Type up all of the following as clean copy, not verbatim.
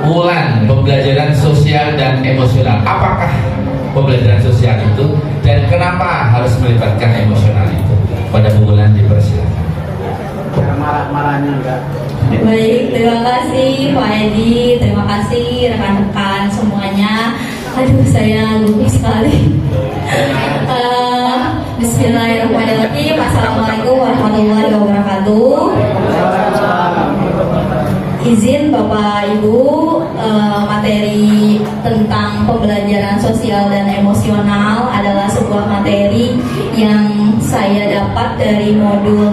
Wulan pembelajaran sosial dan emosional. Apakah pembelajaran sosial itu dan kenapa harus melibatkan emosional itu? Pada Bu Wulan dipersilakan. Marah-marahnya enggak. Baik, terima kasih Pak Edi, terima kasih rekan-rekan semuanya. Aduh, saya gugup sekali. Bismillahirrahmanirrahim. Assalamualaikum warahmatullahi wabarakatuh. Izin Bapak Ibu, materi tentang pembelajaran sosial dan emosional adalah sebuah materi yang saya dapat dari modul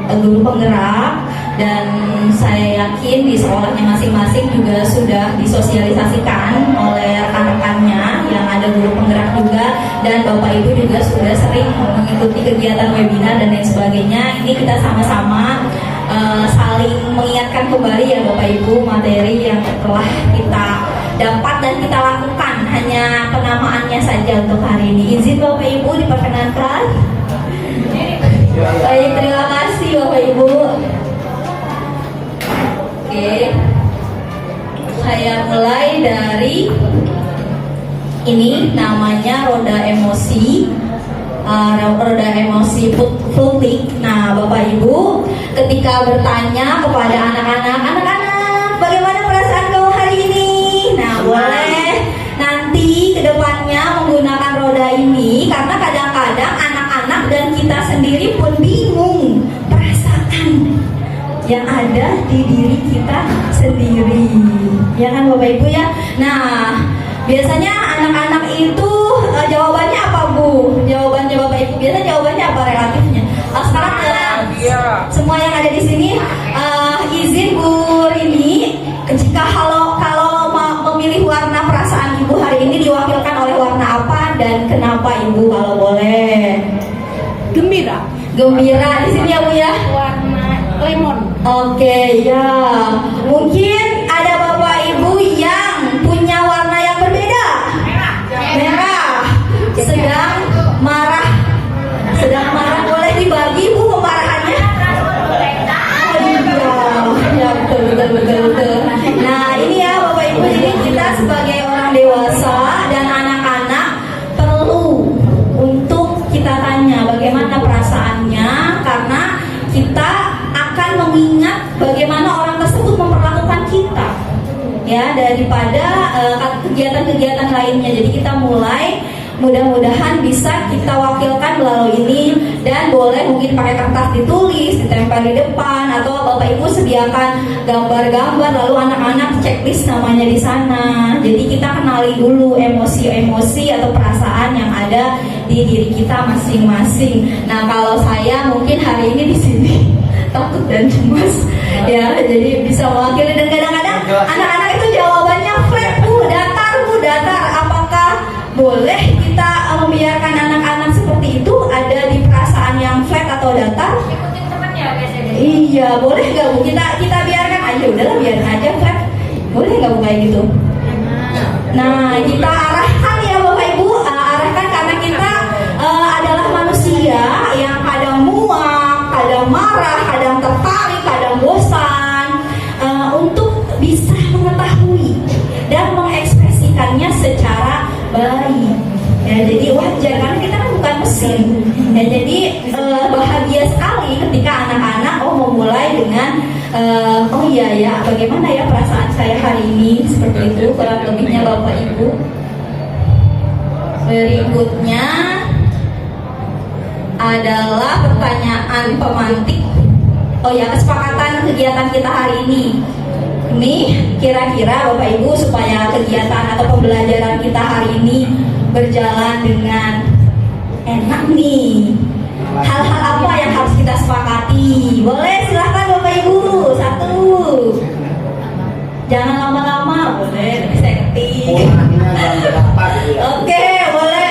guru penggerak, dan saya yakin di sekolahnya masing-masing juga sudah disosialisasikan oleh rekan-rekannya yang ada guru penggerak juga, dan Bapak Ibu juga sudah sering mengikuti kegiatan webinar dan lain sebagainya. Ini kita sama-sama saling mengingatkan kembali ya Bapak Ibu materi yang telah kita dapat dan kita lakukan, hanya penamaannya saja untuk hari ini. Izin Bapak Ibu diperkenankan. Baik, terima kasih Bapak Ibu. Oke, saya mulai dari ini, namanya roda emosi. Roda emosi publik. Nah, Bapak Ibu, ketika bertanya kepada anak-anak, bagaimana perasaan kamu hari ini? Nah, boleh nanti kedepannya menggunakan roda ini, karena kadang-kadang anak-anak dan kita sendiri pun bingung perasaan yang ada di diri kita sendiri, ya kan Bapak Ibu ya. Nah, biasanya anak-anak itu jawabannya apa Bu? Jawabannya Bapak Ibu biasa jawabannya apa relatifnya? Sekarang semua yang ada di sini, izin Bu Rini, jika kalau memilih warna perasaan Ibu hari ini diwakilkan oleh warna apa dan kenapa Ibu kalau boleh? Gembira. Gembira di sini ya Bu ya? Warna lemon. Oke, ya. Mungkin ada Bapak Ibu yang punya warna yang berbeda. Merah. Sedang marah boleh dibagi Bu kemarahannya? Ya, betul. Nah, ini ya Bapak Ibu, jadi kita sebagai orang dewasa dan anak-anak perlu untuk kita tanya bagaimana perasaannya, karena kita akan mengingat bagaimana orang tersebut memperlakukan kita, ya, daripada kegiatan-kegiatan lainnya. Jadi kita mulai, mudah-mudahan bisa kita wakilkan melalui ini, dan boleh mungkin pakai kertas ditulis, ditempel di depan, atau Bapak Ibu sediakan gambar-gambar, lalu anak-anak checklist namanya di sana. Jadi kita kenali dulu emosi-emosi atau perasaan yang ada di diri kita masing-masing. Nah, kalau saya mungkin hari ini di sini takut dan cemas, ya, jadi bisa mewakili. Dan kadang-kadang anak-anak itu jawabannya flat Bu, datar. Apakah boleh kita membiarkan anak-anak seperti itu ada di perasaan yang flat atau datar? Ikutin temennya biasanya. Iya, boleh nggak Bu? Kita biarkan aja, udahlah biarin aja flat. Boleh nggak Bu kayak gitu? Nah, kita arahkan ya Bapak Ibu, arahkan, karena kita adalah manusia yang kadang muak, kadang marah, kadang tertarik, kadang bosan, untuk bisa mengetahui dan mengekspresikannya secara baik. Ya, jadi wajar karena kita kan bukan mesin. Ya, jadi bahagia sekali ketika anak-anak memulai dengan oh iya ya, bagaimana ya perasaan saya hari ini, seperti itu kurang lebihnya Bapak Ibu. Berikutnya adalah pertanyaan pemantik. Oh ya, kesepakatan kegiatan kita hari ini. Ini kira-kira Bapak Ibu, supaya kegiatan atau pembelajaran kita hari ini berjalan dengan enak nih, hal-hal apa yang harus kita sepakati? Boleh, silahkan Bapak Ibu. Satu, jangan lama-lama, boleh, saya ketik. Oke, boleh.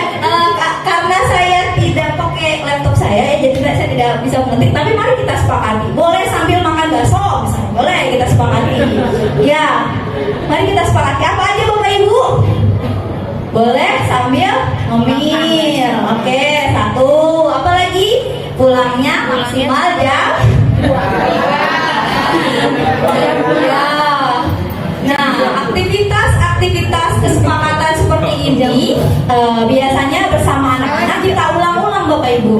Karena saya tidak pakai laptop saya, jadi saya tidak bisa mengetik. Tapi mari kita sepakati. Boleh sambil makan bakso, misalnya. Boleh kita sepakati. Ya, mari kita sepakati. Apa aja Bapak Ibu? Boleh sambil ngemil. Oke, satu. Apa lagi? Pulangnya maksimal jam 2. Ya. Nah, biasanya bersama anak-anak kita ulang-ulang Bapak Ibu.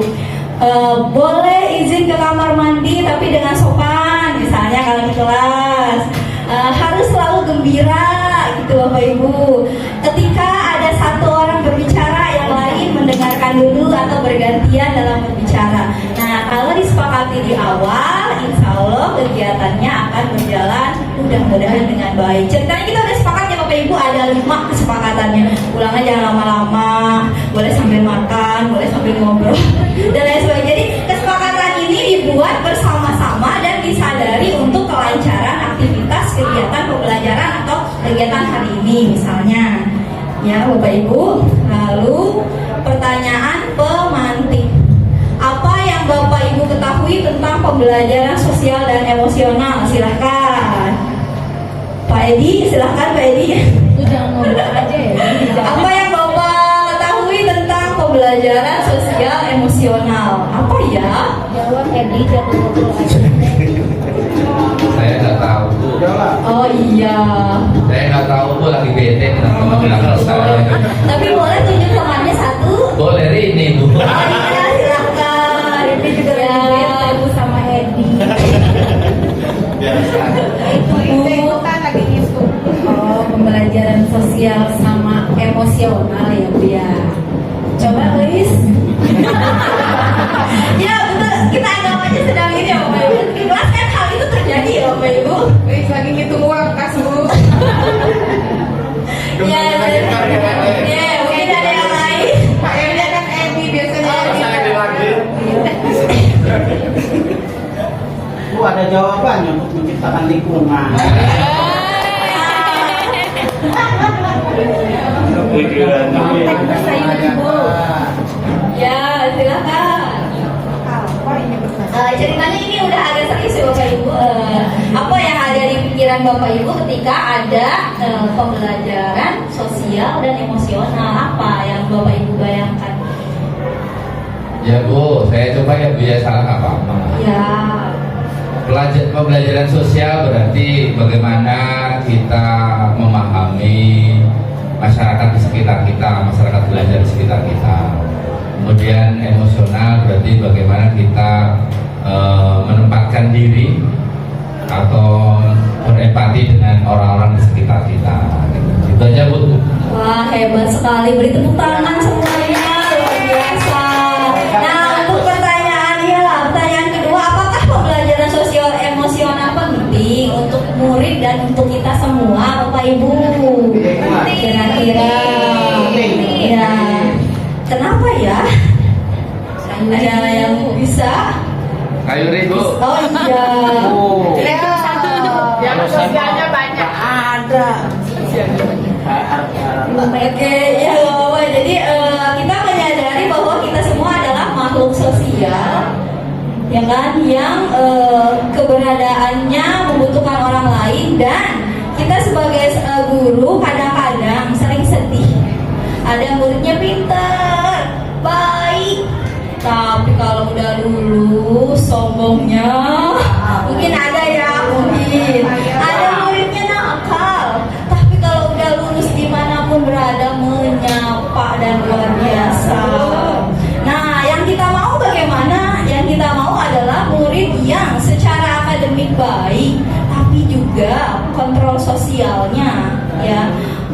Boleh izin ke kamar mandi tapi dengan sopan, misalnya kalau di kelas. Harus selalu gembira gitu Bapak Ibu. Ketika ada satu orang berbicara, yang lain mendengarkan dulu atau bergantian dalam berbicara. Nah, kalau disepakati di awal, insya Allah kegiatannya akan berjalan mudah-mudahan dengan baik. Ceritanya kita udah sepakat ya Bapak Ibu, ada 5 kesepakatannya. Ulangnya jangan lama-lama, boleh sambil makan, boleh sambil ngobrol, dan lain sebagainya. Jadi kesepakatan ini dibuat bersama-sama dan disadari untuk kelancaran aktivitas kegiatan pembelajaran atau kegiatan hari ini misalnya. Ya Bapak Ibu. Lalu pertanyaan pemantik. Apa yang Bapak Ibu ketahui tentang pembelajaran sosial dan emosional? Silahkan Pak Edi, silahkan Pak Edi. Itu jangan ngobrol aja ya. Apa yang Bapak ketahui tentang pembelajaran sosial emosional? Apa ya? Jawab Edi, jangan ngobrol aja. Saya nggak tahu Bu. Oh iya. Saya nggak tahu Bu, lagi bete kenapa bilang ke saya. Tapi boleh tunjuk temannya satu. Boleh ini Bu. Oh iya, silahkan. Edi juga Ya. lagi bete Bu sama Edi. Itu kan lagi itu. Oh, pembelajaran sosial sama emosional ya Bu ya. Coba Luis. Ya betul, kita agamanya sedang ini ya Bapak Ibu. Di kelas kan hal itu terjadi ya Bapak Ibu. Luis lagi ngitung uang kas Bu. Ya, mungkin ada yang lain. Pak Edi kan Edi biasanya Edi. Bu, ada jawabannya untuk menciptakan lingkungan. Ya, silakan. Ceritanya ini udah agak serius ya Bapak Ibu. Apa yang ada di pikiran Bapak Ibu ketika ada pembelajaran sosial dan emosional? Apa yang Bapak Ibu bayangkan? Ya Bu, saya coba ya Bu ya, salah nggak apa-apa. Ya. Pembelajaran sosial berarti bagaimana kita memahami masyarakat di sekitar kita, masyarakat belajar di sekitar kita. Kemudian emosional berarti bagaimana kita menempatkan diri atau berempati dengan orang-orang di sekitar kita. Itu aja Bu. Wah, hebat sekali. Beri tepuk tangan semuanya, luar biasa. Nah, untuk pertanyaan kedua, apakah pembelajaran sosial emosional penting untuk murid dan untuk kita semua, Bapak Ibu? Kira-kira, ya. Kenapa ya? Ada yang bisa? Ayo Bu. Oh iya. Yang sosialnya banyak. Ada. Oke, ya Bapak. Jadi kita menyadari bahwa kita semua adalah makhluk sosial, ya kan, yang keberadaannya membutuhkan orang lain, dan kita sebagai guru kadang-kadang sering sedih. Ada muridnya pintar, baik, tapi kalau udah lulus sombongnya. Mungkin ada ya, mungkin ada muridnya nakal, tapi kalau udah lulus dimanapun berada menyapa dan luar biasa. Nah, yang kita mau bagaimana? Yang kita mau adalah murid yang secara akademik baik, tapi juga kontrol sosialnya, ya,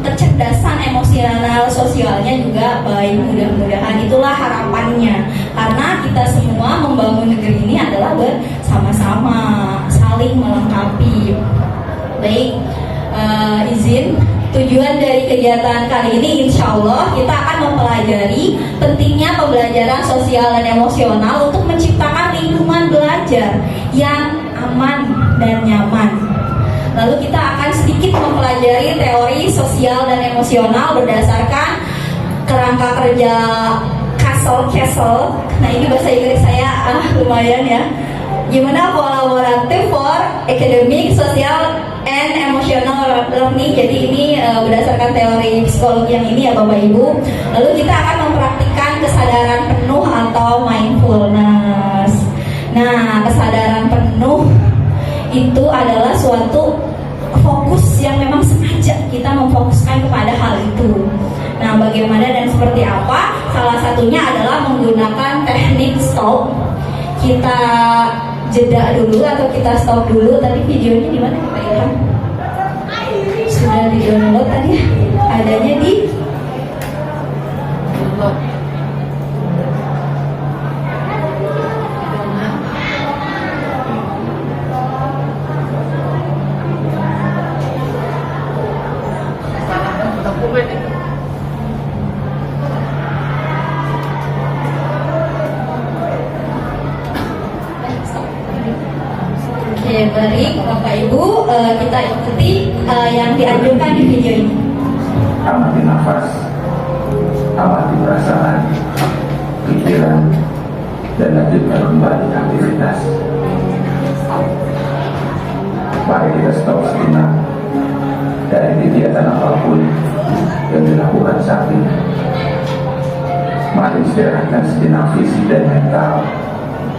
kecerdasan emosional sosialnya juga baik. Mudah-mudahan itulah harapannya, karena kita semua membangun negeri ini adalah bersama-sama, saling melengkapi. Baik, izin tujuan dari kegiatan kali ini, insya Allah kita akan mempelajari pentingnya pembelajaran sosial dan emosional untuk menciptakan lingkungan belajar yang aman dan nyaman. Lalu kita akan sedikit mempelajari teori sosial dan emosional berdasarkan kerangka kerja Castle. Nah, ini bahasa Inggris saya lumayan ya. Gimana collaborative for academic, social, and emotional learning. Jadi ini berdasarkan teori psikologi yang ini ya Bapak Ibu. Lalu kita akan mempraktikkan kesadaran penuh atau mindfulness. Nah, kesadaran penuh itu adalah suatu fokus yang memang sengaja kita memfokuskan kepada hal itu. Nah, bagaimana dan seperti kita jeda dulu atau kita stop dulu. Tadi videonya di mana Pak Ilham? Sudah di download tadi, adanya di Oke, baik Bapak Ibu, kita ikuti yang dianjurkan di video ini. Amati nafas, amati perasaan, pikiran, dan lanjutkan kembali aktivitas. Mari kita stop sejenak dari kegiatan apapun yang dilakukan saat ini. Mari istirahatkan sejenak fisik dan mental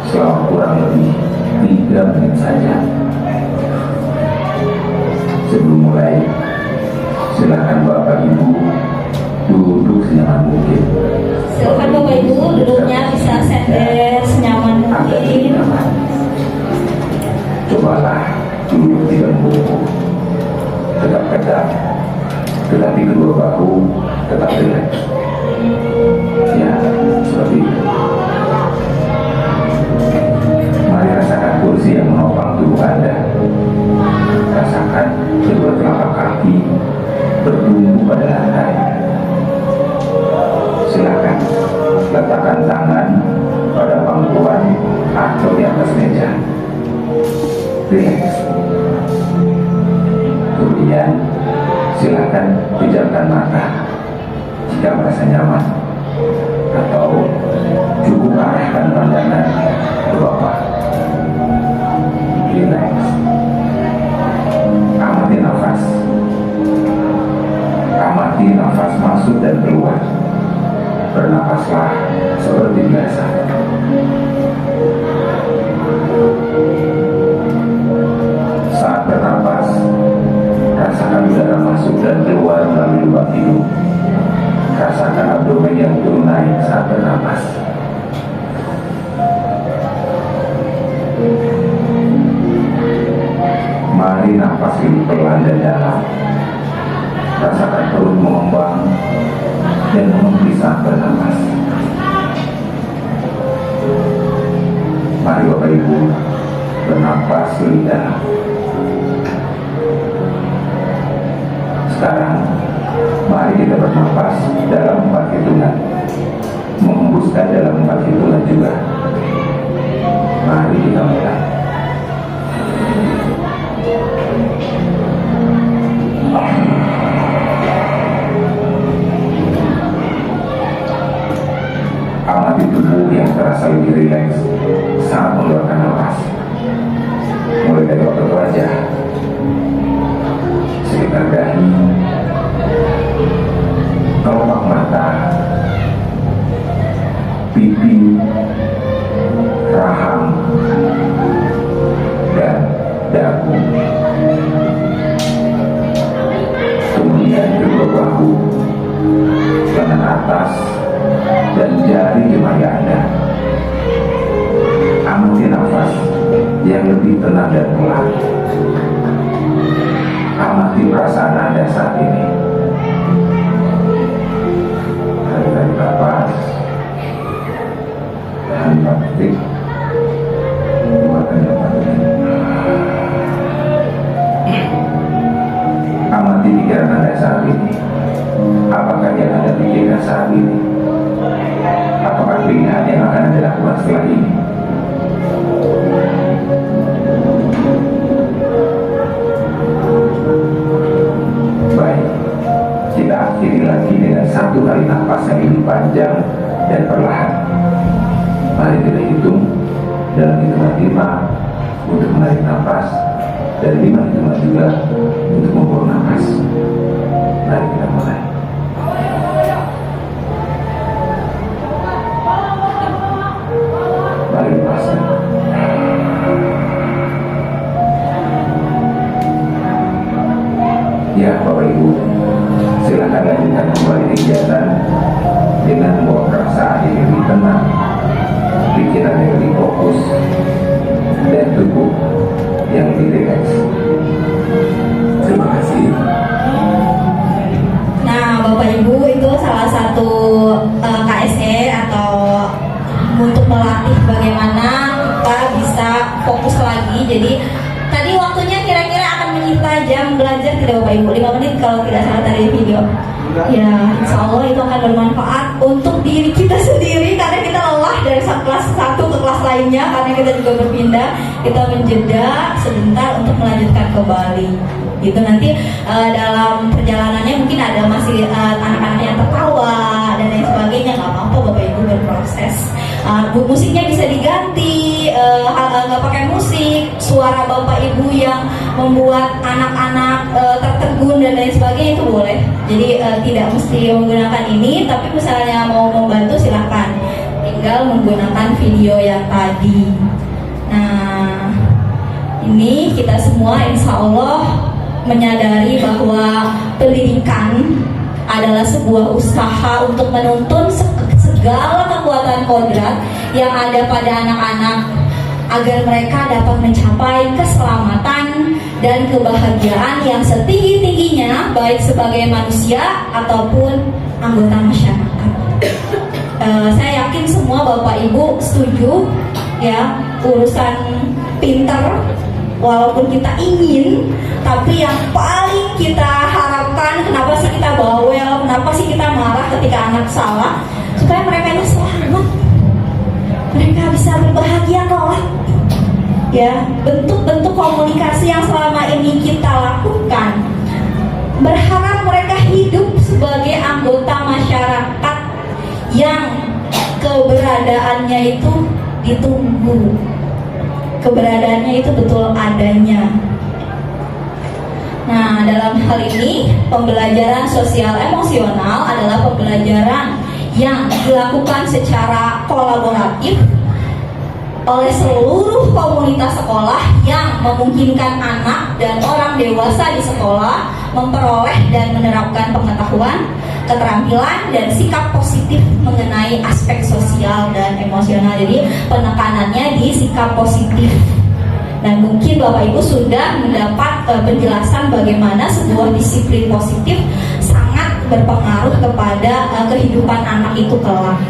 selama kurang lebih 3 menit saja. Sebelum mulai, silakan Bapak Ibu duduk senyaman mungkin. Silakan Bapak Ibu duduknya bisa sender senyaman Agar mungkin. nyaman. Cobalah duduk tidak membungkuk, tetap tegak, tetapi kedua bahu tetap rileks. Ya, seperti itu. Mari rasakan kursi yang menopang tubuh Anda. Rasakan kedua telapak kaki bertumbuh pada lantai. Silakan letakkan tangan pada pangkuan atau di atas meja. Relax. Kemudian silakan pejamkan mata jika merasa nyaman, atau cukup arahkan pandangan ke bawah. Relax. Amati nafas. Amati nafas masuk dan keluar. Bernafaslah seperti biasa. Saat bernapas, rasakan udara masuk dan keluar melalui lubang hidung. Rasakan abdomen yang turun naik saat bernapas. Mari nafas ini pelan dan dalam. Rasakan perut mengembang dan menghenti saat bernapas. Mari Bapak Ibu bernapas lebih dalam. Sekarang mari kita bernapas dalam 4 hitungan, menghembuskan dalam 4 hitungan juga. Mari kita mulai. Amati tubuh yang terasa lebih rileks saat mengeluarkan nafas. Mulai dari otot wajah, sekitar dahi, kelopak mata, pipi, rahang, dan dagu. Kemudian kedua bahu, lengan atas, dan jari jemari Anda. Amati nafas yang lebih tenang dan pelan. Amati perasaan Anda saat ini. Tarik nafas, tahan 4 detik, keluarkan 4 detik. Amati pikiran Anda saat ini. Apakah yang Anda pikirkan saat ini? Apakah pilihan yang akan Anda lakukan setelah ini? Baik, kita akhiri lagi dengan 1 kali nafas yang lebih panjang dan perlahan. Mari kita hitung dalam hitungan 5 untuk menarik nafas, dan 5 hitungan juga untuk membuang nafas. Mari kita mulai. Mari lepaskan. Ya Bapak Ibu, silakan lanjutkan kembali kegiatan dengan membawa perasaan yang lebih tenang pikiran yang lebih fokus, dan tubuh yang lebih rileks. Terima kasih. Nah, Bapak Ibu, itu salah satu KSE atau untuk melatih bagaimana kita bisa fokus lagi. Jadi tadi waktunya kira-kira akan menyita jam belajar tidak Bapak Ibu? 5 menit kalau tidak salah dari video. Ya, insya Allah itu akan bermanfaat untuk diri kita sendiri karena kita lelah dari kelas 1 ke kelas lainnya karena kita juga berpindah, kita menjeda sebentar untuk melanjutkan kembali. Itu nanti dalam perjalanannya mungkin ada masih anak-anak yang tertawa dan lain sebagainya, nggak apa-apa Bapak Ibu berproses. Musiknya bisa diganti, nggak pakai musik, suara Bapak Ibu yang membuat anak-anak tertegun dan lain sebagainya itu boleh. Jadi tidak mesti menggunakan ini, tapi misalnya mau membantu silahkan, tinggal menggunakan video yang tadi. Nah, ini kita semua insya Allah menyadari bahwa pendidikan adalah sebuah usaha untuk menuntun segala kekuatan kodrat yang ada pada anak-anak agar mereka dapat mencapai keselamatan dan kebahagiaan yang setinggi-tingginya baik sebagai manusia ataupun anggota masyarakat. Saya yakin semua Bapak Ibu setuju ya, urusan pinter walaupun kita ingin, tapi yang paling kita harapkan, kenapa sih kita bawel, kenapa sih kita marah ketika anak salah, supaya mereka ini selamat, mereka bisa berbahagia kelak. Ya, bentuk-bentuk komunikasi yang selama ini kita lakukan, berharap mereka hidup sebagai anggota masyarakat yang keberadaannya itu ditunggu, keberadaannya itu betul adanya. Nah, dalam hal ini pembelajaran sosial emosional adalah pembelajaran yang dilakukan secara kolaboratif oleh seluruh komunitas sekolah yang memungkinkan anak dan orang dewasa di sekolah memperoleh dan menerapkan pengetahuan, keterampilan, dan sikap positif mengenai aspek sosial dan emosional. Jadi penekanannya di sikap positif. Dan mungkin Bapak Ibu sudah mendapat penjelasan bagaimana sebuah disiplin positif sangat berpengaruh kepada kehidupan anak itu kelak.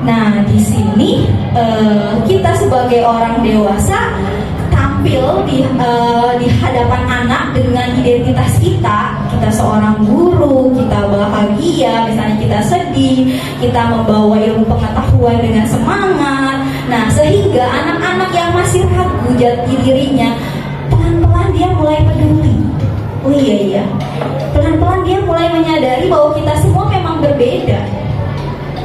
Nah, di sini kita sebagai orang dewasa tampil di hadapan anak dengan identitas kita seorang guru, kita bahagia, misalnya kita sedih, kita membawa ilmu pengetahuan dengan semangat. Nah, sehingga anak-anak yang masih ragu jati dirinya, pelan-pelan dia mulai peduli. Oh iya, pelan-pelan dia mulai menyadari bahwa kita semua memang berbeda.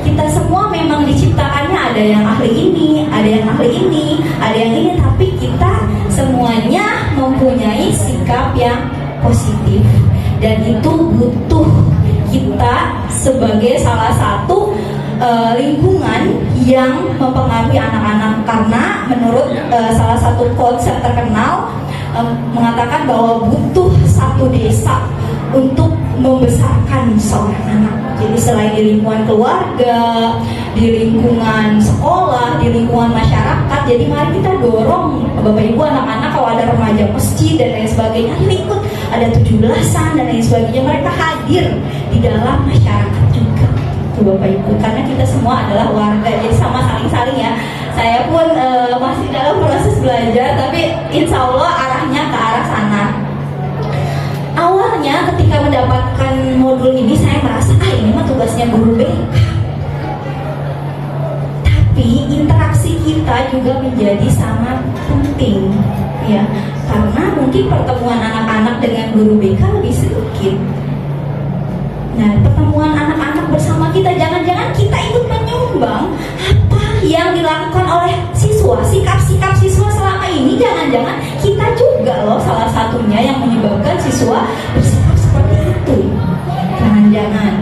Kita semua memang diciptakannya ada yang ahli ini, ada yang ahli ini, ada yang ini, tapi kita semuanya mempunyai sikap yang positif, dan itu butuh kita sebagai salah satu lingkungan yang mempengaruhi anak-anak, karena menurut salah satu konsep terkenal mengatakan bahwa butuh satu desa untuk membesarkan seorang anak. Jadi selain di lingkungan keluarga, di lingkungan sekolah, di lingkungan masyarakat, jadi mari kita dorong Bapak Ibu anak-anak, kalau ada remaja masjid dan lain sebagainya, ayo ikut, ada 17-an dan lain sebagainya, mereka hadir di dalam masyarakat juga, tuh Bapak Ibu, karena kita semua adalah warga, jadi sama saling-saling ya. Saya pun masih dalam proses belajar, tapi insya Allah arahnya ke arah sana. Awalnya ketika mendapatkan modul ini saya merasa ini mah tugasnya guru BK. Tapi interaksi kita juga menjadi sangat penting ya. Karena mungkin pertemuan anak-anak dengan guru BK lebih sedikit. Nah, pertemuan anak-anak bersama kita, jangan-jangan kita ikut menyumbang apa yang dilakukan oleh siswa, sikap-sikap siswa selama ini, jangan-jangan kita juga loh salah satunya yang menyebabkan siswa bersikap seperti itu. Jangan-jangan.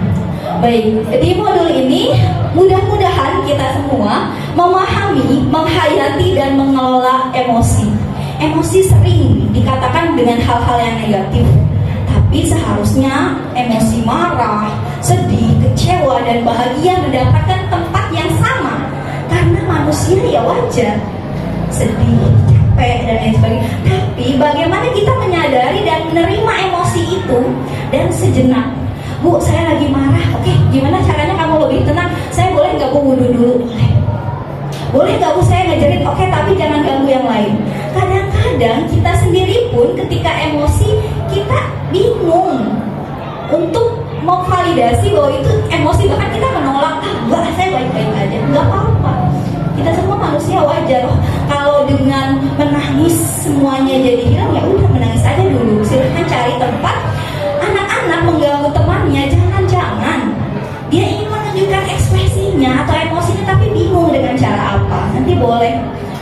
Baik, di modul ini mudah-mudahan kita semua memahami, menghayati dan mengelola emosi. Emosi sering dikatakan dengan hal-hal yang negatif, tapi seharusnya emosi marah, sedih, kecewa, dan bahagia mendapatkan tempat yang sama. karena manusia ya wajar sedih, capek dan lain sebagainya. Tapi bagaimana kita menyadari dan menerima emosi itu dan sejenak, Bu, saya lagi marah. Oke, gimana caranya kamu lebih tenang? Saya boleh nggak Bu wudhu dulu? Boleh. Boleh nggak Bu saya ngejerit? Oke, tapi jangan ganggu yang lain. Kadang-kadang kita sendiri pun ketika emosi kita bingung untuk mau validasi bahwa itu emosi, bahkan kita menolak, enggak, saya baik-baik aja, nggak apa-apa. Kita semua manusia wajar. Kalau dengan menangis semuanya jadi hilang, ya udah menangis aja dulu. Silahkan cari tempat. Anak-anak mengganggu temannya, jangan-jangan dia ingin menunjukkan ekspresinya atau emosinya tapi bingung dengan cara apa. Nanti boleh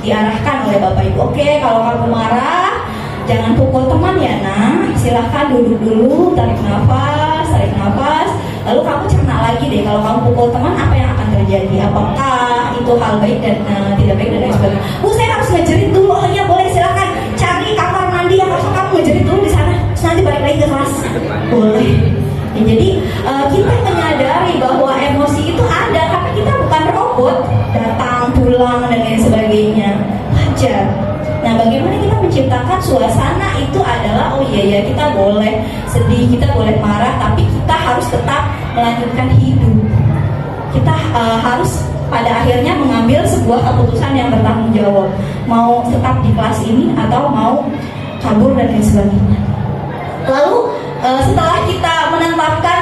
diarahkan oleh Bapak Ibu. Oke, kalau kamu marah, jangan pukul teman ya nak. Silahkan duduk dulu, tarik nafas, lalu kamu cerna lagi deh, kalau kamu pukul teman apa yang akan terjadi, apakah itu hal baik dan tidak baik dan lain sebagainya. Bu, saya harus ngejerit dulu. Oh iya boleh, silahkan cari kamar mandi yang harus kamu ngejerit dulu di sana, terus nanti balik lagi ke kelas. Boleh ya, jadi kita menyadari bahwa emosi itu ada karena kita bukan robot, datang pulang dan lain sebagainya, wajar. Nah, bagaimana kita menciptakan suasana itu adalah, oh iya ya, kita boleh sedih, kita boleh marah, tapi kita harus tetap melanjutkan hidup. Kita harus pada akhirnya mengambil sebuah keputusan yang bertanggung jawab, mau tetap di kelas ini atau mau kabur dan lain sebagainya. Lalu setelah kita menetapkan,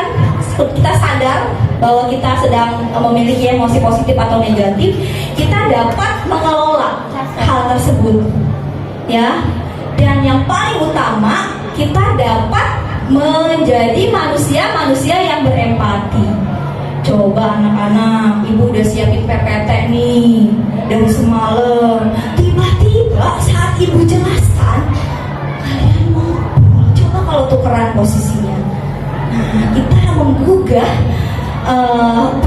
kita sadar bahwa kita sedang memiliki emosi positif atau negatif, kita dapat mengelola hal tersebut. Ya, dan yang paling utama kita dapat menjadi manusia yang berempati. Coba anak-anak, ibu udah siapin PPT nih dari semalam. Tiba-tiba saat ibu jelaskan, kalian mau coba kalau tukeran posisinya. Nah, kita menggugah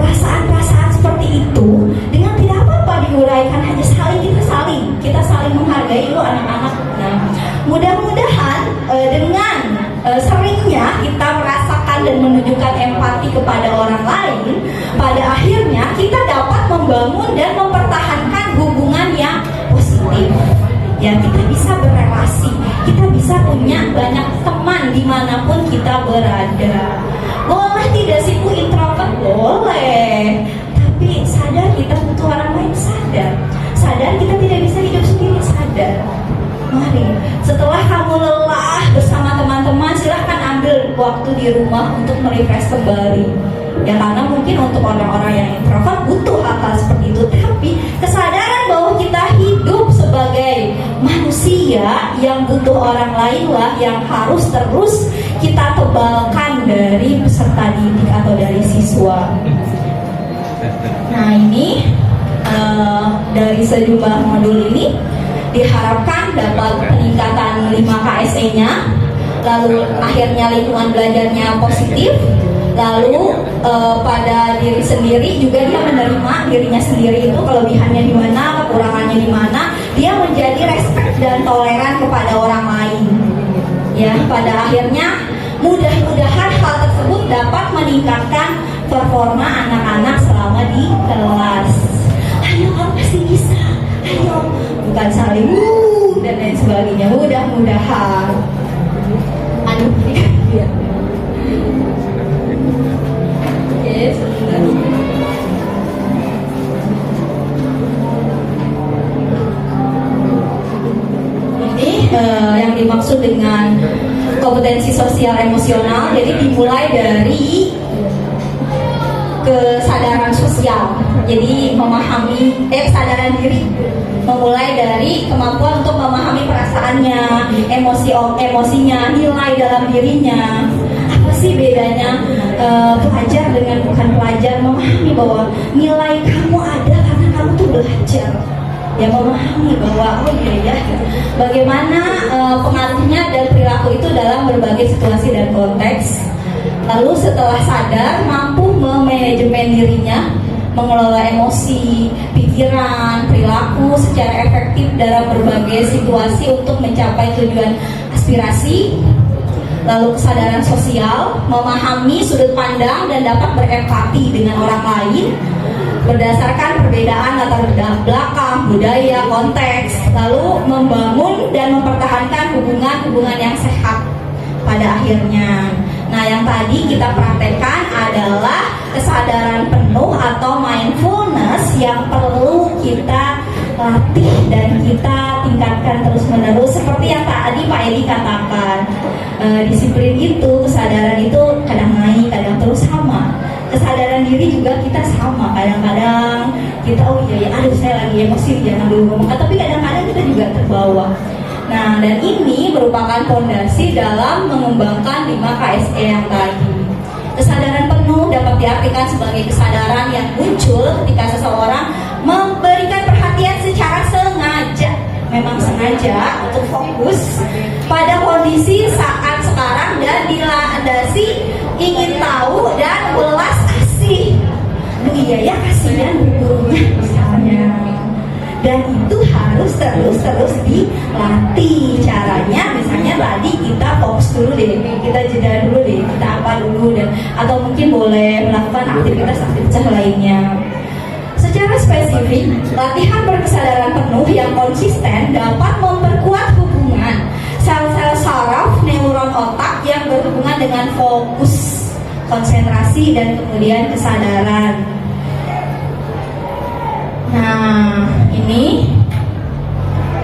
perasaan-perasaan seperti itu dengan tidak apa-apa diuraikan, hanya kita saling menghargai loh anak-anak. Nah, mudah-mudahan dengan seringnya kita merasakan dan menunjukkan empati kepada orang lain, pada akhirnya kita dapat membangun dan mempertahankan hubungan yang positif. Ya, kita bisa berrelasi, kita bisa punya banyak teman dimanapun kita berada. Boleh tidak sih Bu introvert? Boleh. Tapi sadar kita butuh orang lain, sadar kita tidak bisa hidup sendiri, sadar. Mari, setelah kamu lelah bersama teman-teman, silahkan ambil waktu di rumah untuk merefresh kembali. Ya, karena mungkin untuk orang-orang yang introvert butuh hal-hal seperti itu. Tapi kesadaran bahwa kita hidup sebagai manusia yang butuh orang lain lah yang harus terus kita tebalkan dari peserta didik atau dari siswa. Nah, ini dari sejumlah modul ini diharapkan dapat peningkatan 5 KSE-nya, lalu akhirnya lingkungan belajarnya positif, lalu pada diri sendiri juga dia menerima dirinya sendiri itu kelebihannya di mana, kekurangannya di mana, dia menjadi respect dan toleran kepada orang lain. Ya, pada akhirnya mudah-mudahan hal tersebut dapat meningkatkan performa anak-anak selama di kelas. Ayo, kamu pasti bisa. Ayo, bukan saling dan lain sebagainya. Mudah-mudahan. Aduh, ya. Oke, sebentar. Ini yang dimaksud dengan kompetensi sosial emosional. Jadi dimulai dari kesadaran sosial, jadi memahami kesadaran diri, memulai dari kemampuan untuk memahami perasaannya, emosinya, nilai dalam dirinya. Apa sih bedanya pelajar dengan bukan pelajar? Memahami bahwa nilai kamu ada karena kamu tuh belajar. Ya, memahami bahwa oh iya ya, bagaimana pengaruhnya dan perilaku itu dalam berbagai situasi dan konteks. Lalu setelah sadar, mampu memanajemen dirinya, mengelola emosi, pikiran, perilaku secara efektif dalam berbagai situasi untuk mencapai tujuan aspirasi. Lalu kesadaran sosial, memahami sudut pandang dan dapat berempati dengan orang lain. berdasarkan perbedaan latar belakang, budaya, konteks, lalu membangun dan mempertahankan hubungan-hubungan yang sehat pada akhirnya. Nah, yang tadi kita praktekkan adalah kesadaran penuh atau mindfulness yang perlu kita latih dan kita tingkatkan terus-menerus. Seperti yang tadi Pak Edi katakan, disiplin itu, kesadaran itu kadang naik, kadang terus sama. Kesadaran diri juga kita sama. Kadang-kadang kita, oh iya ya, aduh saya lagi emosi, jangan dulu ngomong. Tapi kadang-kadang kita juga terbawa. Nah, dan ini merupakan fondasi dalam mengembangkan 5 KSE yang tadi. Kesadaran penuh dapat diartikan sebagai kesadaran yang muncul ketika seseorang memberikan perhatian secara sengaja, memang sengaja untuk fokus pada kondisi saat sekarang dan dilandasi ingin tahu dan belas asih. Iya ya, kasihan gurunya misalnya. Dan itu harus terus dilatih. Caranya misalnya tadi kita fokus dulu deh, kita jeda dulu deh, kita apa dulu, dan atau mungkin boleh melakukan aktivitas lainnya. Secara spesifik, latihan berkesadaran penuh yang konsisten dapat memperkuat hubungan sel-sel saraf neuron otak yang berhubungan dengan fokus, konsentrasi, dan kemudian kesadaran. Nah, ini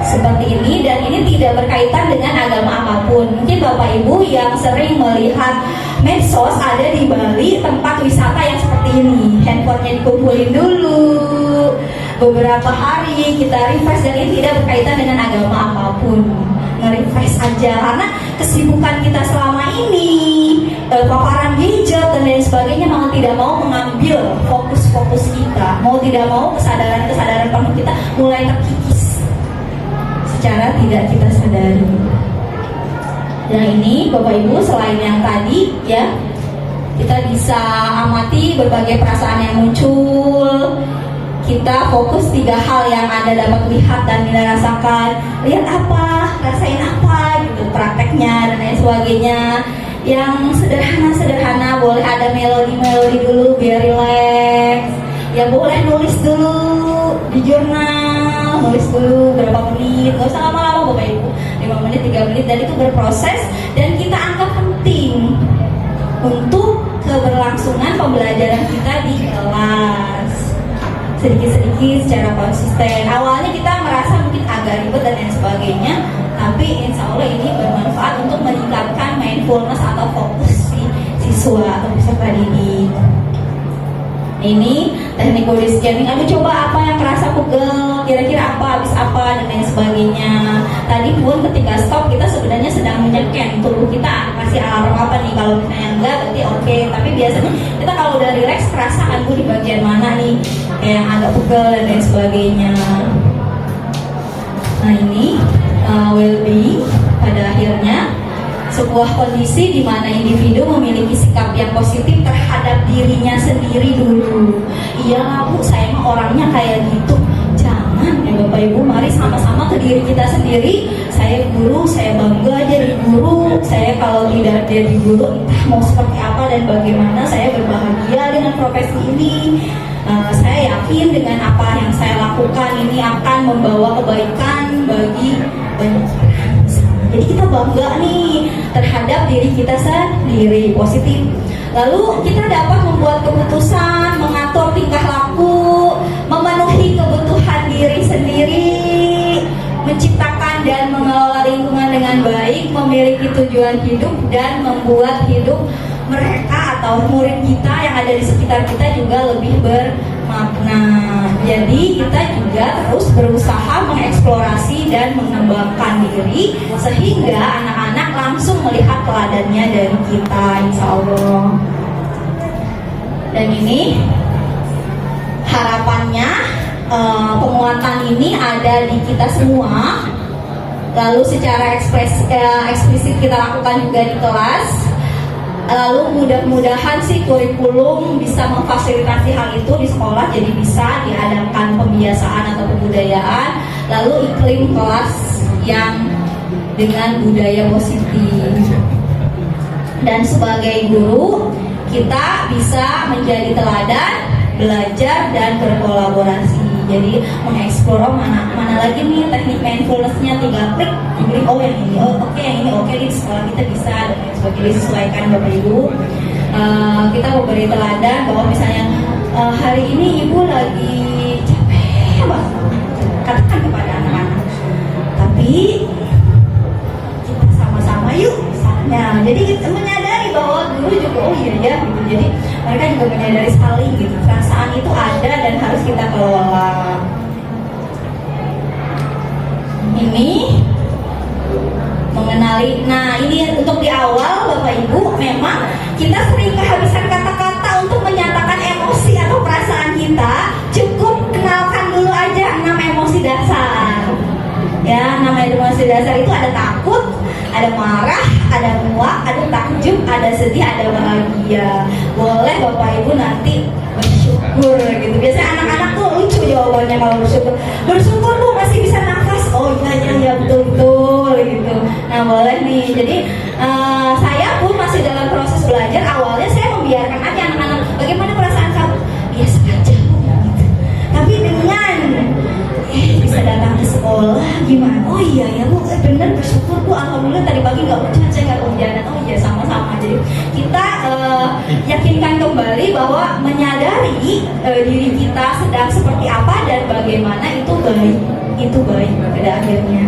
seperti ini, dan ini tidak berkaitan dengan agama apapun. Mungkin Bapak Ibu yang sering melihat medsos ada di Bali tempat wisata yang seperti ini. Handphonenya dikumpulin dulu beberapa hari, kita refresh, dan ini tidak berkaitan dengan agama apapun. Nge-refresh aja, karena kesibukan kita selama ini, paparan gadget dan lain sebagainya, mau tidak mau mengambil fokus kita, mau tidak mau kesadaran penuh kita mulai terkikis secara tidak kita sadari. Yang ini Bapak Ibu, selain yang tadi ya, kita bisa amati berbagai perasaan yang muncul. Kita fokus 3 hal yang Anda dapat lihat dan Anda rasakan. Lihat apa, rasain apa gitu, prakteknya dan lain sebagainya. Yang sederhana-sederhana, boleh ada melodi-melodi dulu biar rileks. Ya boleh nulis dulu di jurnal, nulis dulu berapa menit, gak usah lama-lama Bapak Ibu, 5 menit, 3 menit, dan itu berproses. Dan kita anggap penting untuk keberlangsungan pembelajaran kita di kelas. Sedikit-sedikit secara konsisten. Awalnya kita merasa mungkin agak ribet dan lain sebagainya, tapi insya Allah ini bermanfaat untuk meningkatkan mindfulness atau fokus si siswa atau peserta didik. Ini teknik body scanning. Aduh, coba apa yang kerasa pegel, kira-kira apa, habis apa, dan lain sebagainya. Tadi pun ketika stop, kita sebenarnya sedang menyeken tubuh kita, kasih alarm apa nih. Kalau misalnya enggak, berarti oke. Tapi biasanya kita kalau udah relax, kerasa aku di bagian mana nih yang agak pegel dan lain sebagainya. Nah, ini well-being pada akhirnya sebuah kondisi di mana individu memiliki sikap yang positif terhadap dirinya sendiri dulu. Iya Bu, saya mah orangnya kayak gitu. Jangan ya Bapak Ibu, mari sama-sama ke diri kita sendiri. Saya guru, saya bangga jadi guru. Saya kalau tidak jadi guru, entah mau seperti apa dan bagaimana, saya berbahagia dengan profesi ini. Saya yakin dengan apa yang saya lakukan ini akan membawa kebaikan bagi banyak orang. Jadi kita bangga nih terhadap diri kita sendiri, positif. Lalu kita dapat membuat keputusan, mengatur tingkah laku, memenuhi kebutuhan diri sendiri, menciptakan dan mengelola lingkungan dengan baik, memiliki tujuan hidup, dan membuat hidup mereka atau murid kita yang ada di sekitar kita juga lebih bermakna. Jadi kita juga terus berusaha mengeksplorasi dan mengembangkan diri sehingga anak-anak langsung melihat teladannya dari kita, insya Allah. Dan ini harapannya penguatan ini ada di kita semua. Lalu secara eksplisit kita lakukan juga di kelas. Lalu mudah-mudahan sih kurikulum bisa memfasilitasi hal itu di sekolah, jadi bisa diadakan pembiasaan atau kebudayaan. Lalu iklim kelas yang dengan budaya positif. Dan sebagai guru kita bisa menjadi teladan belajar dan berkolaborasi. Jadi mengeksplor mana lagi nih teknik mindfulness-nya, tinggal klik, oh yang ini, oh oke yang ini oke, di sekolah kita bisa dan lain sebagainya, disesuaikan Bapak Ibu. Kita mau beri teladan bahwa misalnya hari ini ibu lagi capek banget, katakan kepada anak-anak, tapi kita sama-sama yuk misalnya. Jadi kita menyadari bahwa guru juga oh iya ya gitu. Jadi mereka juga menyadari saling gitu, perasaan itu ada dan harus kita kelola. Ini mengenali, nah ini untuk di awal Bapak Ibu, memang kita sering kehabisan kata-kata untuk menyatakan emosi atau perasaan kita. Cukup kenalkan dulu aja 6 emosi dasar. Ya, 6 emosi dasar itu ada takut, ada marah, ada muak, ada takjub, ada sedih, ada bahagia. Boleh Bapak Ibu nanti bersyukur gitu. Biasanya anak-anak tuh lucu jawabannya kalau bersyukur. Bersyukur tuh masih bisa nafas. Oh iya betul gitu. Nah boleh nih. Jadi saya pun masih dalam proses belajar. Awalnya saya membiarkan aja anak-anak. Bagaimana perasaan kamu? Biasa aja Bu. Gitu. Tapi dengan bisa datang ke sekolah gimana? Oh iya ya Bu, bener bersyukur Bu. Alhamdulillah tadi pagi nggak hujan, saya nggak kehujanan. Oh iya sama-sama. Jadi kita yakinkan kembali bahwa menyadari diri kita sedang seperti apa dan bagaimana itu baik pada akhirnya.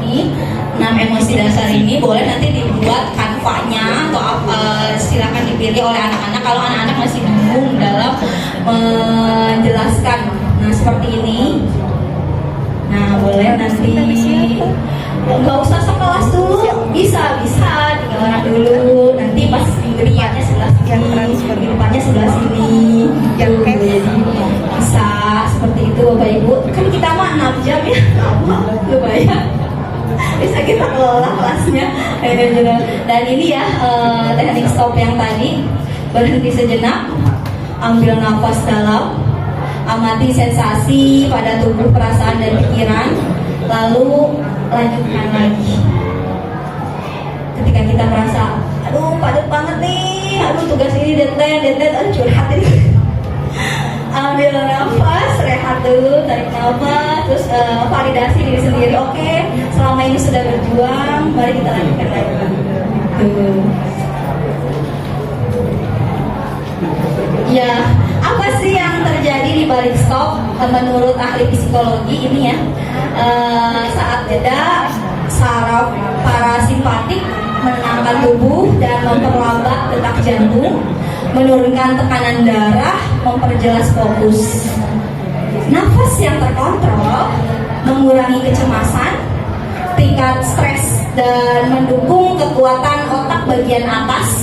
Ini 6 emosi dasar ini boleh nanti dibuat kanvanya atau silakan dipilih oleh anak-anak kalau anak-anak masih bingung dalam menjelaskan. Nah seperti ini. Nah boleh nanti nggak usah sekelas dulu, bisa 3 orang dulu, nanti pas minggu depannya sebelah sini, minggu depannya sebelah sini, jadi bisa seperti itu Bapak Ibu. Kan kita mah 6 jam ya, lumayan bisa kita kelola kelasnya. Dan ini ya teknik stop yang tadi, berhenti sejenak, ambil nafas dalam, amati sensasi pada tubuh, perasaan dan pikiran, lalu lanjutkan lagi. Ketika kita merasa, aduh padat banget nih, aduh tugas ini deadline, aduh curhat ini. Ambil nafas, rehat dulu, tarik nafas, terus validasi diri sendiri. Oke, selama ini sudah berjuang, mari kita lanjutkan lagi. Ya, apa sih yang terjadi di balik stop menurut ahli psikologi ini ya? Saat jeda saraf parasimpatik menenangkan tubuh dan memperlambat detak jantung, menurunkan tekanan darah, memperjelas fokus. Nafas yang terkontrol mengurangi kecemasan, tingkat stres dan mendukung kekuatan otak bagian atas.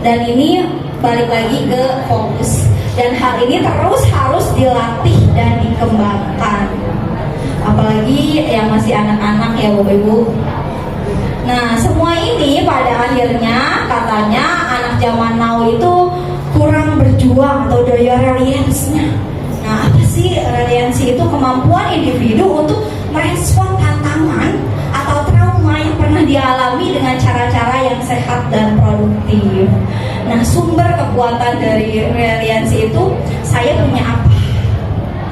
Dan ini balik lagi ke fokus. Dan hal ini terus harus dilatih dan dikembangkan. Apalagi yang masih anak-anak ya Bapak Ibu. Nah semua ini pada akhirnya katanya anak zaman now itu kurang berjuang atau daya reliance-nya. Nah apa sih reliansi itu? Kemampuan individu untuk merespon tantangan atau trauma yang pernah dialami dengan cara-cara yang sehat dan produktif. Nah sumber kekuatan dari reliansi itu, saya punya apa?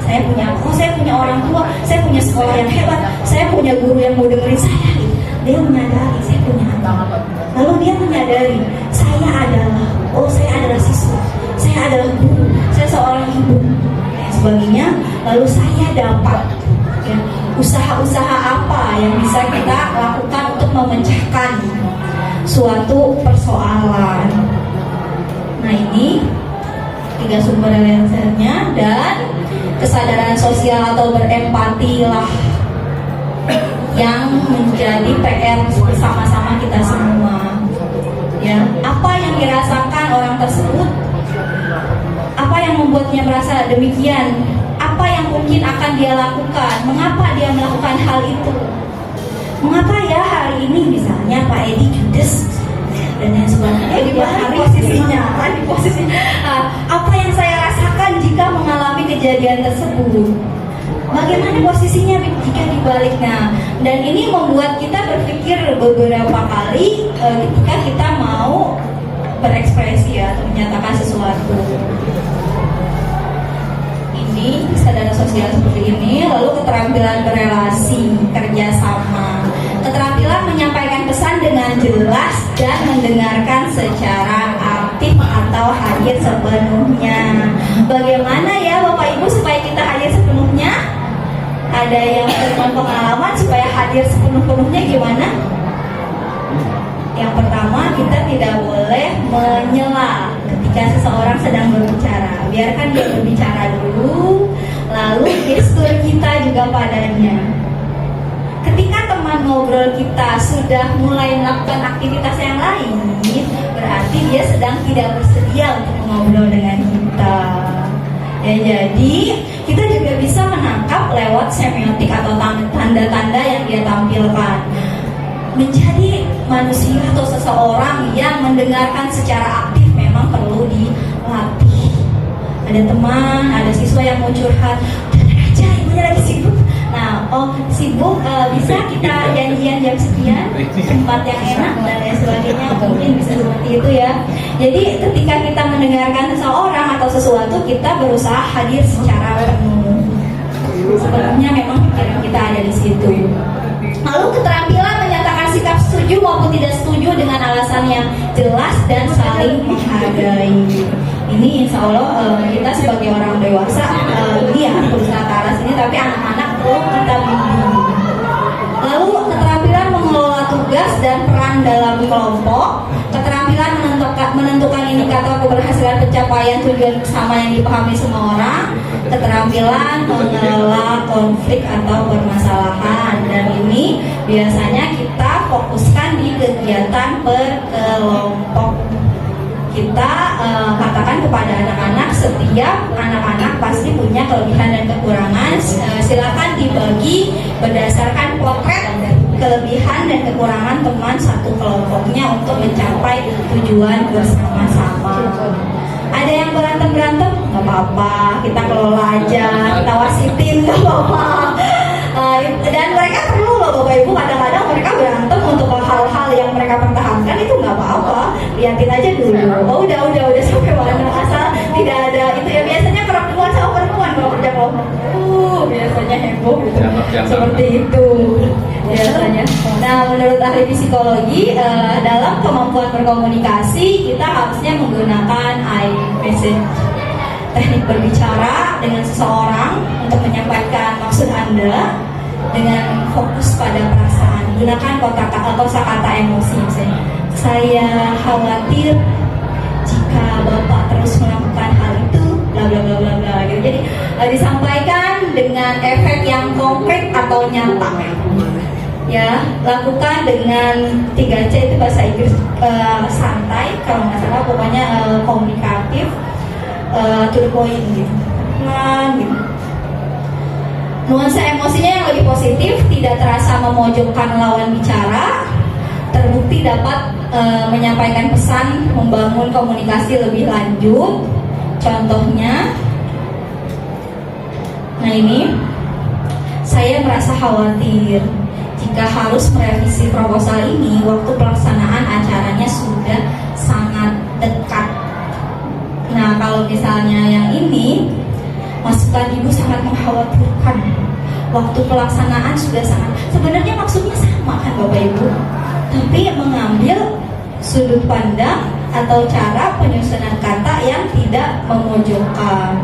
Saya punya apa? Oh saya punya orang tua, saya punya sekolah yang hebat, saya punya guru yang mau dengerin saya gitu. Dia menyadari saya punya apa? Lalu dia menyadari saya adalah siswa, saya adalah guru, saya seorang ibu dan sebagainya. Lalu saya dapat ya, usaha-usaha apa yang bisa kita lakukan untuk memecahkan suatu persoalan. Nah ini 3 sumber reliansinya. Dan kesadaran sosial atau berempati lah yang menjadi PR bersama-sama kita semua. Ya, apa yang dirasakan orang tersebut, apa yang membuatnya merasa demikian, apa yang mungkin akan dia lakukan, mengapa dia melakukan hal itu, mengapa ya hari ini misalnya Pak Edi judes dan yang sebagainya, di posisinya, apa yang saya rasakan jika mengalami kejadian tersebut, bagaimana posisinya jika dibaliknya. Dan ini membuat kita berpikir beberapa kali ketika kita mau berekspresi atau menyatakan sesuatu. sosial seperti ini. Lalu keterampilan berelasi, kerjasama, keterampilan menyampaikan pesan dengan jelas dan mendengarkan secara aktif atau hadir sepenuhnya. Bagaimana ya Bapak Ibu supaya kita hadir sepenuhnya? Ada yang punya pengalaman supaya hadir sepenuh-penuhnya gimana? Yang pertama, kita tidak boleh menyela ketika seseorang sedang berbicara. Biarkan dia berbicara dulu, lalu gestur kita juga padanya. Ketika teman ngobrol kita sudah mulai melakukan aktivitas yang lain, berarti dia sedang tidak bersedia untuk mengobrol dengan kita. Ya, jadi kita juga bisa menangkap lewat semiotik atau tanda-tanda yang dia tampilkan. Menjadi manusia atau seseorang yang mendengarkan secara aktif memang perlu dilatih. Ada teman, ada siswa yang mau curhat, udah aja ibunya lagi sibuk. Nah, sibuk, bisa kita janjian jam sekian, tempat yang enak dan lain sebagainya, mungkin bisa seperti itu ya. Jadi ketika kita mendengarkan seseorang atau sesuatu, kita berusaha hadir secara penuh. Sebenarnya memang pikiran kita ada di situ. Lalu keterampilan menyatakan sikap setuju maupun tidak setuju dengan alasan yang jelas dan saling menghargai. Ini insya Allah kita sebagai orang dewasa ini ya berusaha ke arah sini, tapi anak-anak perlu kita bimbing. Lalu keterampilan mengelola tugas dan peran dalam kelompok, keterampilan menentukan indikator keberhasilan pencapaian tujuan bersama yang dipahami semua orang, keterampilan mengelola konflik atau permasalahan. Dan ini biasanya kita fokuskan di kegiatan berkelompok. Kita katakan kepada anak-anak, setiap anak-anak pasti punya kelebihan dan kekurangan. Silakan dibagi berdasarkan potret kelebihan dan kekurangan teman satu kelompoknya untuk mencapai tujuan bersama-sama. Ada yang berantem, nggak apa-apa, kita kelola aja, kita wasitin, nggak apa-apa. Dan mereka perlu loh Bapak Ibu, kadang-kadang mereka berantem untuk hal-hal yang mereka pertahankan, itu nggak apa-apa, liatin aja dulu. Udah sampai mana, asal tidak ada itu ya, biasanya perempuan sama perempuan kalau kerja kelompok biasanya heboh gitu. Seperti itu biasanya. Nah, menurut ahli psikologi, dalam kemampuan berkomunikasi kita harusnya menggunakan eye message, teknik berbicara dengan seseorang untuk menyampaikan maksud Anda dengan fokus pada perasaan. Gunakan kosakata emosi, misalnya, saya khawatir jika Bapak terus melakukan hal itu, bla bla bla bla bla gitu. Jadi disampaikan dengan efek yang konkret atau nyata. Ya, lakukan dengan 3C itu bahasa Inggris, santai kalau nggak salah, pokoknya komunikatif, to the point gitu. Gitu. Nuansa emosinya yang lebih positif, tidak terasa memojokkan lawan bicara, terbukti dapat menyampaikan pesan, membangun komunikasi lebih lanjut. Contohnya, nah ini, saya merasa khawatir jika harus merevisi proposal ini, waktu pelaksanaan acaranya sudah sangat dekat. Nah, kalau misalnya yang ini, masukan ibu sangat mengkhawatirkan, waktu pelaksanaan sudah sangat, sebenarnya maksudnya sama kan Bapak Ibu, tapi mengambil sudut pandang atau cara penyusunan kata yang tidak memojokkan.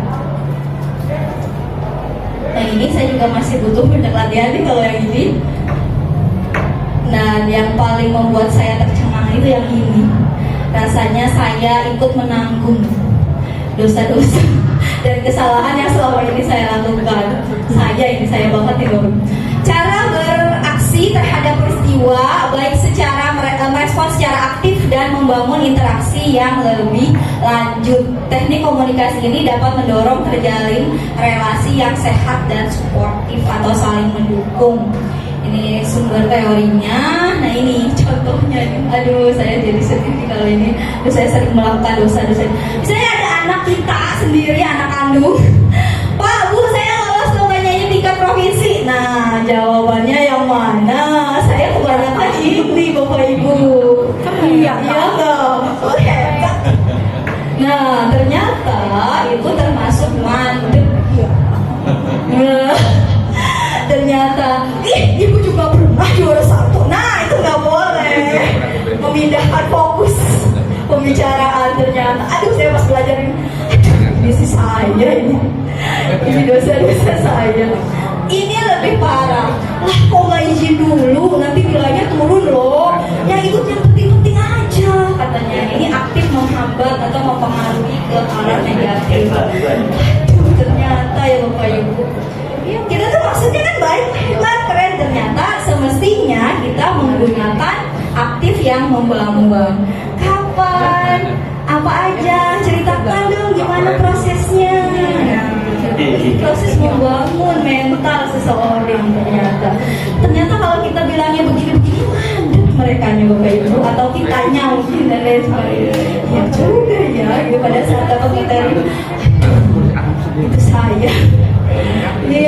Nah, ini saya juga masih butuh banyak latihan nih kalau yang ini. Nah, yang paling membuat saya tercengang itu yang ini. Rasanya saya ikut menanggung dosa-dosa dan kesalahan yang selama ini saya lakukan. Saya banget itu. Cara beraksi terhadap peristiwa, baik secara merespon secara aktif dan membangun interaksi yang lebih lanjut. Teknik komunikasi ini dapat mendorong terjalin relasi yang sehat dan suportif atau saling mendukung. Ini sumber teorinya. Nah, ini contohnya. Aduh, saya jadi sedih kalau ini. Saya sering melakukan dosa-dosa. Misalnya ada anak kita sendiri, anak kandung, Pak, Bu, saya lolos lomba nyanyi tingkat provinsi. Nah, jawabannya yang mana? Saya kebanyakan ini, Bapak Ibu. Iya nggak? Oh, hebat. Nah, ternyata itu termasuk mandek. ternyata ibu juga pernah juara 1. Nah itu nggak boleh, memindahkan fokus pembicaraan. Ternyata aduh saya pas belajar ini, aduh ini sih saya ini dosa-dosa saya. Ini lebih parah lah, kok nggak izin dulu, nanti nilainya turun loh, yang ikut yang penting-penting aja katanya. Ini aktif menghambat atau mempengaruhi ke arah negatif. Aduh ternyata ya Bapak Ibu, kita tuh maksudnya kan baik, hebat, keren. Ternyata semestinya kita menggunakan aktif yang membangun. Kapan? Apa aja? Ceritakan dong gimana prosesnya. Proses membangun mental seseorang. Ternyata kalau kita bilangnya begini-begini, mandek mereka nya Bapak Ibu, atau kitanya mungkin dan lain sebagainya. Ya juga ya, gitu. Pada saat dapat materi, itu saya. Ini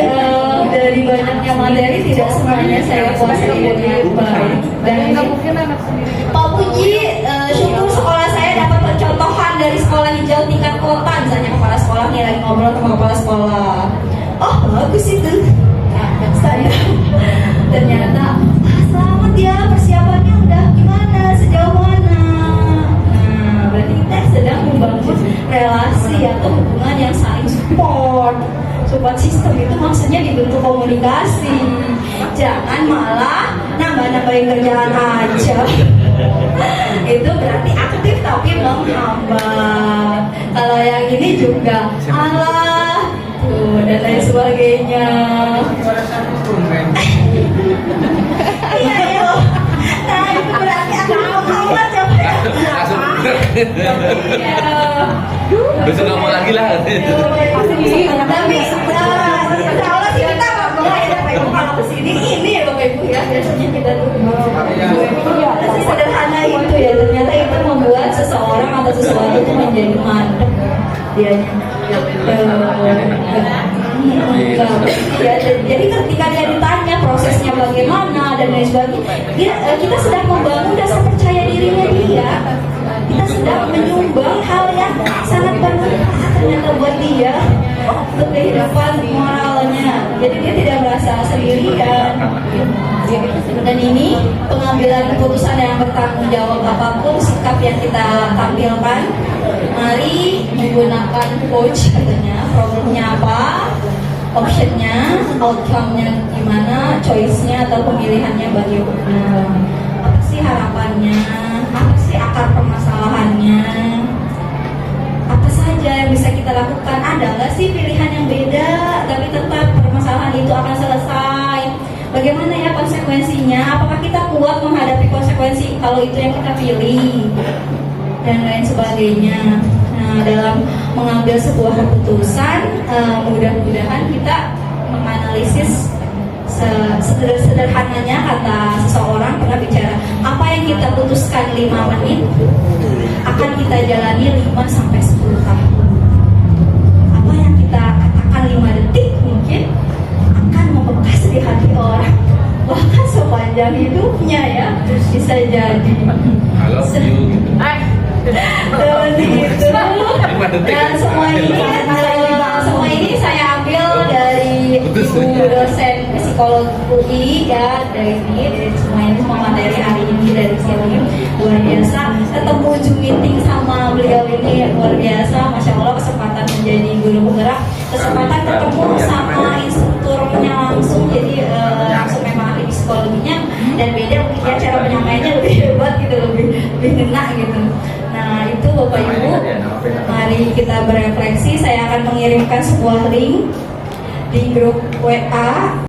dari banyaknya materi tidak semuanya saya kuasai dengan baik. Dan Pak Puji, syukur sekolah saya dapat pencontohan dari sekolah hijau tingkat kota. Misalnya kepala sekolah nih lagi ngobrol sama kepala sekolah. Oh bagus itu. Saya ternyata selamat ya, persiapannya udah gimana, sejauh mana. Nah berarti kita sedang membangun relasi atau hubungan yang saling support. Support system itu maksudnya dibentuk komunikasi. Jangan malah nambah-nambahin kerjaan aja. Itu berarti aktif tapi menghambat. Kalau yang ini juga alah tuh dan lain sebagainya. Iya ya. Nah itu berarti akan menghambat ya. Besok nggak mau lagi lah. Tapi insya Allah sih kita nggak boleh ya Bapak Ibu kalau kesini ini ya Bapak Ibu ya, biasanya kita tuh sederhana itu ya. Ternyata itu membuat seseorang atau sesuatu itu menjadi mandek dianya. Ya, jadi ketika dia ditanya prosesnya bagaimana dan lain sebagainya, kita sedang membangun dasar percaya dirinya dia. Kita sedang menyumbang hal yang sangat bermanfaat ternyata buat dia untuk kehidupan moralnya. Jadi dia tidak merasa sendirian. Dan ini pengambilan keputusan yang bertanggung jawab apapun sikap yang kita tampilkan. Mari menggunakan coach katanya. Problemnya apa? Optionnya, outcome-nya gimana, choice-nya atau pemilihannya bagaimana. Apa sih harapannya? Apa sih akar permasalahannya? Apa saja yang bisa kita lakukan? Ada nggak sih pilihan yang beda tapi tetap permasalahan itu akan selesai? Bagaimana ya konsekuensinya? Apakah kita kuat menghadapi konsekuensi kalau itu yang kita pilih? Dan lain sebagainya. Nah, dalam mengambil sebuah keputusan, mudah-mudahan kita menganalisis sederhananya. Kata seseorang pernah bicara, apa yang kita putuskan 5 menit akan kita jalani 5-10 tahun. Apa yang kita katakan 5 detik mungkin akan membekas di hati orang bahkan sepanjang hidupnya ya, bisa jadi. I love you gitu. Seperti itu. Dan semua ini saya ambil dari ibu dosen psikologi UI ya, dari semua materi hari ini dari sini luar biasa. Ketemu Zoom meeting sama beliau ini luar biasa, masya Allah. Kesempatan menjadi guru penggerak, kesempatan ketemu sama instrukturnya langsung, jadi langsung memang ahli psikologinya dan beda mungkin ya cara penyampaiannya lebih hebat gitu, lebih ngena gitu. Nah itu Bapak Ibu, mari kita berefleksi. Saya akan mengirimkan sebuah link di grup WA